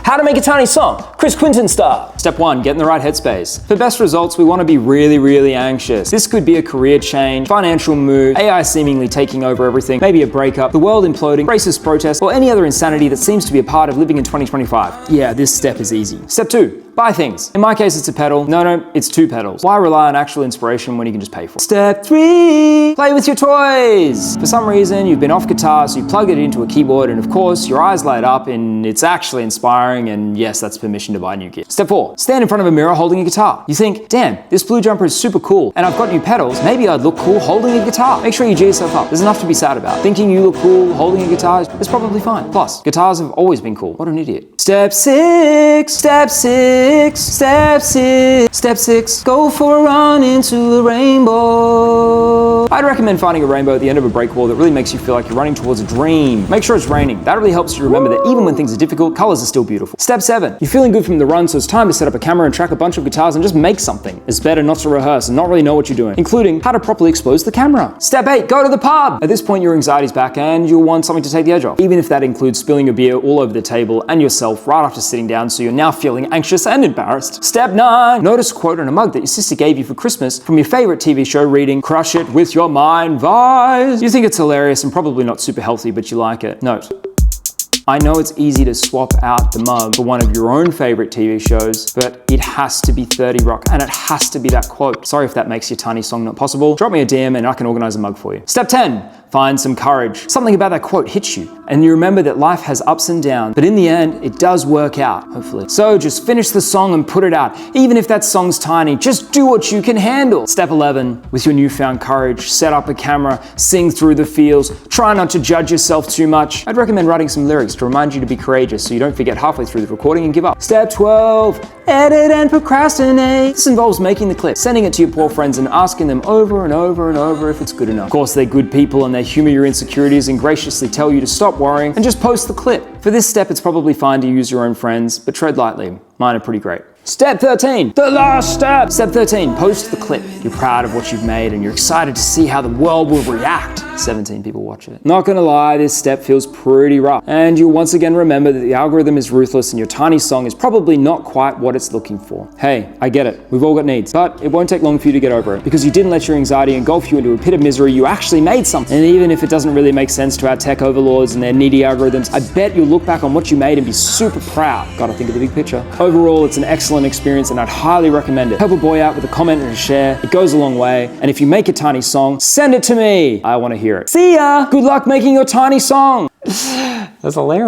How to make a tiny song, Chris Quinton style. Step 1, get in the right headspace. For best results, we want to be really anxious. This could be a career change, financial move, AI seemingly taking over everything, maybe a breakup, the world imploding, racist protests, or any other insanity that seems to be a part of living in 2025. Yeah, this step is easy. Step 2, buy things. In my case, it's a pedal. No, it's 2 pedals. Why rely on actual inspiration when you can just pay for it? Step 3, play with your toys. For some reason, you've been off guitar, so you plug it into a keyboard, and of course, your eyes light up and it's actually inspiring, and yes, that's permission to buy new gear. Step 4, stand in front of a mirror holding a guitar. You think, damn, this blue jumper is super cool, and I've got new pedals, maybe I'd look cool holding a guitar. Make sure you G yourself up. There's enough to be sad about. Thinking you look cool holding a guitar is probably fine. Plus, guitars have always been cool. What an idiot. Step 6, step 6, step 6, step 6, go for a run into the rainbow. I'd recommend finding a rainbow at the end of a break wall that really makes you feel like you're running towards a dream. Make sure it's raining. That really helps you remember that even when things are difficult, colors are still beautiful. Step 7, you're feeling good from the run, so it's time to set up a camera and track a bunch of guitars and just make something. It's better not to rehearse and not really know what you're doing, including how to properly expose the camera. Step 8, go to the pub. At this point, your anxiety's back and you'll want something to take the edge off, even if that includes spilling your beer all over the table and yourself right after sitting down, so you're now feeling anxious and embarrassed. Step 9, notice a quote on a mug that your sister gave you for Christmas from your favorite TV show reading, "Crush it with your mind vibes." You think it's hilarious and probably not super healthy, but you like it. Note, I know it's easy to swap out the mug for one of your own favorite TV shows, but it has to be 30 Rock and it has to be that quote. Sorry if that makes your tiny song not possible. Drop me a DM and I can organize a mug for you. Step 10, find some courage. Something about that quote hits you and you remember that life has ups and downs, but in the end, it does work out, hopefully. So just finish the song and put it out. Even if that song's tiny, just do what you can handle. Step 11, with your newfound courage, set up a camera, sing through the feels, try not to judge yourself too much. I'd recommend writing some lyrics to remind you to be courageous so you don't forget halfway through the recording and give up. Step 12, edit and procrastinate. This involves making the clip, sending it to your poor friends and asking them over and over and over if it's good enough. Of course, they're good people and they humor your insecurities and graciously tell you to stop worrying and just post the clip. For this step, it's probably fine to use your own friends, but tread lightly. Mine are pretty great. Step 13, the last step. Step 13, post the clip. You're proud of what you've made and you're excited to see how the world will react. 17 people watch it. Not gonna lie, this step feels pretty rough. And you'll once again remember that the algorithm is ruthless and your tiny song is probably not quite what it's looking for. Hey, I get it. We've all got needs, but it won't take long for you to get over it because you didn't let your anxiety engulf you into a pit of misery. You actually made something. And even if it doesn't really make sense to our tech overlords and their needy algorithms, I bet you'll look back on what you made and be super proud. Gotta think of the big picture. Overall, it's an excellent experience and I'd highly recommend it. Help a boy out with a comment and a share. It goes a long way. And if you make a tiny song, send it to me. I want to hear it. See ya! Good luck making your tiny song. That's hilarious.